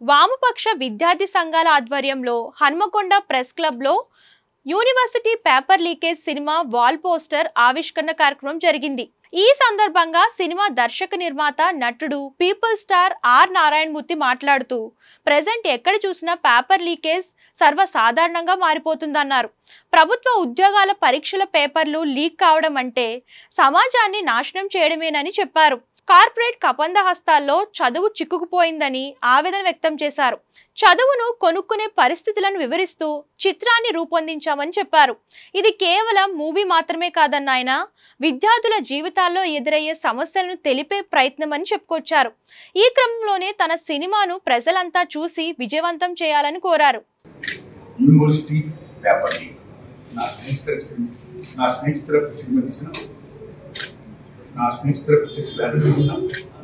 వామపక్ష విద్యార్థి సంఘాల ఆధ్వర్యంలో హన్మకొండ ప్రెస్ క్లబ్లో university paper leakage cinema wall poster ఆవిష్కరణ కార్యక్రమం జరిగింది. ఈ సందర్భంగా సినిమా దర్శక నిర్మాత నటుడు పీపుల్ స్టార్ ఆర్ నారాయణమూర్తి మాట్లాడుతూ ప్రెజెంట్ ఎక్కడ చూసినా పేపర్ లీకేజ్ సర్వసాధారణంగా మారిపోతుందన్నారు. ప్రభుత్వ ఉద్యోగాల పరీక్షల పేపర్లు లీక్ కావడం అంటే సమాజాన్ని నాశనం చేయడమేనని చెప్పారు. కార్పొరేట్ కబంధ హస్తాల్లో చదువు చిక్కుకుపోయిందని ఆవేదన వ్యక్తం చేశారు. చదువును కొనుక్కునే పరిస్థితులను వివరిస్తూ చిత్రాన్ని రూపొందించామని చెప్పారు. ఇది కేవలం మూవీ మాత్రమే కాదన్న ఆయన విద్యార్థుల జీవితాల్లో ఎదురయ్యే సమస్యలను తెలిపే ప్రయత్నం అని చెప్పుకొచ్చారు. ఈ క్రమంలోనే తన సినిమాను ప్రజలంతా చూసి విజయవంతం చేయాలని కోరారు. యూనివర్సిటీ పేపర్ లీక్ నా స్నేహితుల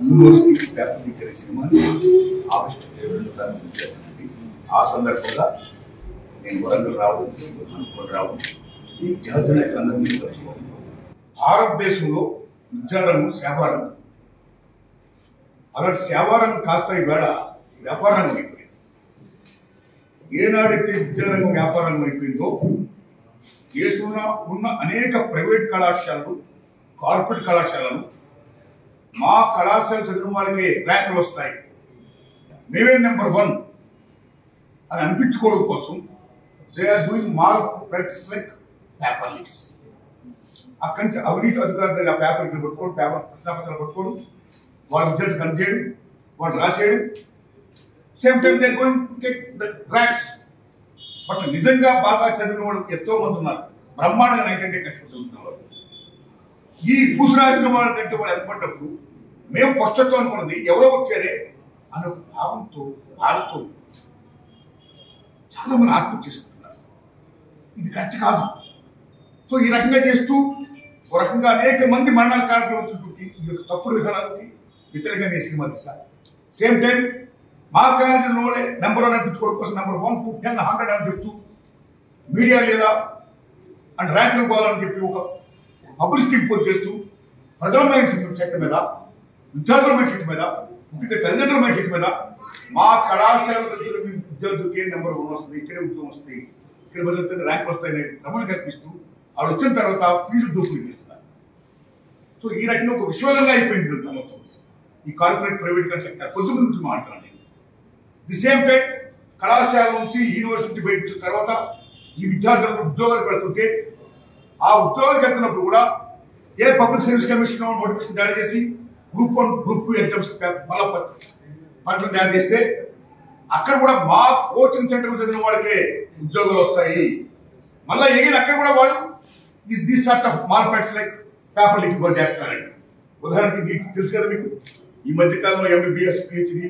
యూనివర్సిటీ పేపర్ లీక్ అనే సినిమాని ఆగస్టు 7 చేసింది. ఆ సందర్భంగా నేను వరంగల్ రావడం, అనుకోని రావడం, విద్యార్థులందరినీ కలుసుకోవడం. భారతదేశంలో విద్యారంగం సేవారంగం, అలాంటి సేవారంగం కాస్త ఈవేళ వ్యాపారంగం అయిపోయింది. ఏనాడైతే విద్యారంగం వ్యాపారంగం అయిపోయిందో దేశంలో ఉన్న అనేక ప్రైవేట్ కళాశాలలు, కార్పొరేట్ కళాశాలలు మా కళాశాల చదివిన వాళ్ళకి ర్యాంకులు వస్తాయి, మేమే నెంబర్ 1 అని అనిపించుకోవడం కోసం they are doing malpractice like paper leaks. అక్కడి నుంచి అవినీతి అధికారులు ఆ పేపర్ పట్టుకోవడం, పేపర్ ప్రశ్నపత్రాలు పట్టుకోవడం, వాళ్ళ విద్యార్థులు కనిచేయడం, వాళ్ళు రాసేయడం. Same time they are going to get the ranks. But నిజంగా బాగా చదివిన వాళ్ళు ఎంతో మంది ఉన్నారు, బ్రహ్మాండంగా 90 కష్టం చదువుతున్న వాళ్ళు. ఈ పూసు రాసిన వాళ్ళకంటే వాళ్ళు ఎంతపడ్డప్పుడు మేము పక్షత్వం అనుకున్నది ఎవరో వచ్చారే అనే ఒక భావంతో బాధతో చాలా మంది ఆత్మహత్య చేసుకుంటున్నారు. ఇది కరెక్ట్ కాదు. సో ఈ రకంగా చేస్తూ ఒక రకంగా అనేక మంది మరణాల కార్యక్రమం ఈ యొక్క తప్పుడు విధానాలకి వ్యతిరేకంగా నేను సినిమా తీశాను. సేమ్ టైం మా కాలేజీలోనే నెంబర్ 1 అనిపించుకోవడం కోసం నెంబర్ 1 to 10, 100 అని చెప్తూ మీడియా లేదా అండ్ ర్యాంకులు పోవాలని చెప్పి ఒక పబ్లిసిటీ ఇంపోజ్ చేస్తూ ప్రజల మైండ్ సెట్ మీద, విద్యార్థుల మైండ్ సెట్ మీద, ముఖ్యంగా తల్లిదండ్రుల మైండ్ సెట్ మీద మా కళాశాల విద్యార్థులకి నెంబర్ 1 వస్తుంది, ఇక్కడే ఉద్యోగం వస్తుంది, ఇక్కడ బదులుతుంది ర్యాంకులు వస్తాయనే క్రమం కల్పిస్తూ ఆవిడ వచ్చిన తర్వాత ఫీజులు దోపిడీ చేస్తున్నారు. సో ఈ రకంగా ఒక విశ్వాసంగా అయిపోయింది మొత్తం ఈ కార్పొరేట్ ప్రైవేట్ సెక్టర్. కొద్ది నుంచి మాట్లాడాలి. ది సేమ్ టైం కళాశాల నుంచి యూనివర్సిటీ బయట వచ్చిన తర్వాత ఈ విద్యార్థులకు ఉద్యోగాలు పెడుతుంటే ఆ ఉద్యోగాలు వెళ్తున్నప్పుడు కూడా ఏ పబ్లిక్ సర్వీస్ కమిషన్ నోటిఫికేషన్ జారీ చేసి గ్రూప్ 1, గ్రూప్ 2 ఎగ్జామ్స్ మళ్ళీ పత్రం జారీ చేస్తే అక్కడ కూడా మా కోచింగ్ సెంటర్ చదివిన వాళ్ళకే ఉద్యోగాలు వస్తాయి. మళ్ళీ ఎగిన అక్కడ కూడా వాళ్ళు the start of mall practice like paper leak కూడా చేస్తున్నారండి. ఉదాహరణకి తెలుసు కదా మీకు, ఈ మధ్యకాలంలో MBBS, PhD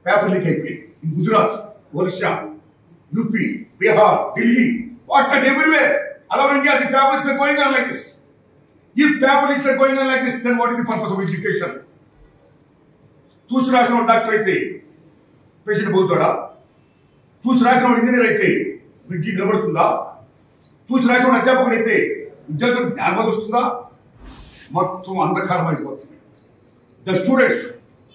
పేపర్ లీక్ అయిపోయింది. In Gujarat, Orissa, UP, Bihar, Delhi, what and everywhere all over India the paper leaks are going on like this. If paper leaks are going on like this, then what is the purpose of education? చూసి రాసిన doctor అయితే patient పోతాడా? చూసి రాసిన engineer అయితే విద్య నిలబడుతుందా? చూసి రాసిన అధ్యాపకుడు అయితే విద్యార్థులకు జ్ఞానం వస్తుందా? మొత్తం అంధకారం అయిపోతుంది. The students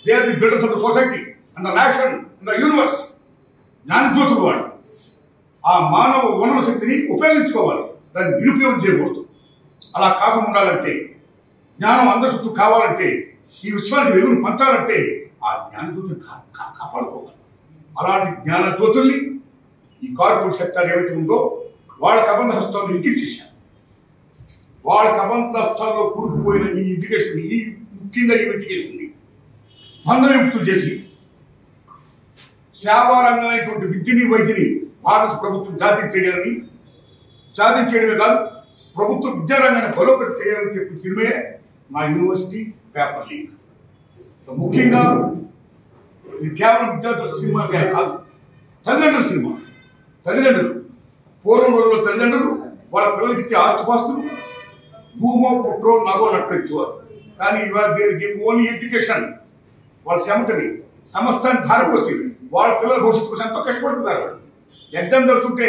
they are the builders of the society and the nation and the universe. జ్ఞానజ్యోతులు వాళ్ళు ఆ మానవ వనరుల శక్తిని ఉపయోగించుకోవాలి, దాన్ని నిరుపయోగం చేయకూడదు. అలా కాకుండా ఉండాలంటే, జ్ఞానం అందరి చుట్టూ కావాలంటే, ఈ విశ్వానికి వెలుగును పంచాలంటే ఆ జ్ఞానజ్యోతిని కాపాడుకోవాలి. అలాంటి జ్ఞానజ్యోతుల్ని ఈ కార్పొరేట్ సెక్టర్ ఏవైతే ఉందో వాళ్ళ కబంధ హస్తాలను ఇంకించేశారు. వాళ్ళ కబంధ హస్తాల్లో కూరుకుపోయిన ఈ ఎడ్యుకేషన్, ఈ ముఖ్యంగా ఈ ఎడ్యుకేషన్ని బంధవిముక్తులు చేసి సేవారంగమైనటువంటి విద్యని, వైద్యని భారత ప్రభుత్వం జాతీయం చేయడమే కాదు, ప్రభుత్వ విద్యారంగాన్ని బలోపేతం చేయాలని చెప్పిన సినిమే మా యూనివర్సిటీ పేపర్ లీక్. ముఖ్యంగా ఇది కేవలం విద్యార్థుల సినిమా కాదు, తల్లిదండ్రుల సినిమా. తల్లిదండ్రులు పూర్వం రోజుల్లో తల్లిదండ్రులు వాళ్ళ పిల్లలకి ఇచ్చే ఆస్తుపాస్తులు భూమో, పుట్రో, నగో నడిపించేవారు. కానీ ఇవాళ ఓన్లీ ఎడ్యుకేషన్, వాళ్ళ శ్రమతని సమస్తాన్ని ధారపోసి వాళ్ళ పిల్లల భవిష్యత్తు కోసం ఎంతో కష్టపడుతున్నారు. ఎగ్జామ్ జరుగుతుంటే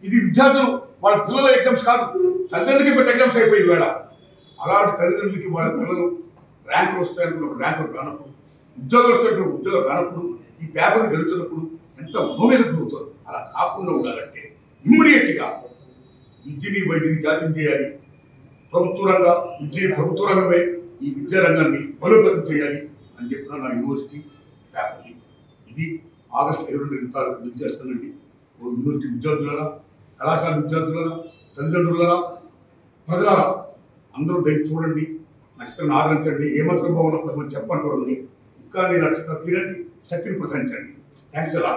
ఇది విద్యార్థులు వాళ్ళ పిల్లల ఎగ్జామ్స్ కాదు, తల్లిదండ్రులకి పెద్ద ఎగ్జామ్స్ అయిపోయి వేళ. అలాంటి తల్లిదండ్రులకి వాళ్ళ పిల్లలు ర్యాంకులు వస్తాయనుకున్నప్పుడు ర్యాంకులు రానప్పుడు ఉద్యోగస్తులకు ఉద్యోగం రానప్పుడు ఈ పేపర్ గెలుచున్నప్పుడు ఎంత మనోవేద పెరుగుతారు. అలా కాకుండా ఉండాలంటే ఇమ్మీడియట్గా విద్యని వైద్యుని జాతీయం చేయాలి. ప్రభుత్వ రంగ విద్య ప్రభుత్వ రంగమే ఈ విద్యా రంగాన్ని బలోపేతం చేయాలి అని చెప్పిన నా యూనివర్సిటీ పేపర్ లీక్. ఇది ఆగస్టు 22 తారీఖు విద్యార్థులండి. యూనివర్సిటీ విద్యార్థులరా, కళాశాల విద్యార్థులరా, తల్లిదండ్రులరా, ప్రజలారా అందరూ దయచేసి చూడండి, నక్షత్రాన్ని ఆదరించండి. ఏమాత్రం బాగున్నా చెప్పండి. ఇంకా నేను నక్షత్రం తీరండి, శక్తిని ప్రసరించండి. థ్యాంక్స్ అలా.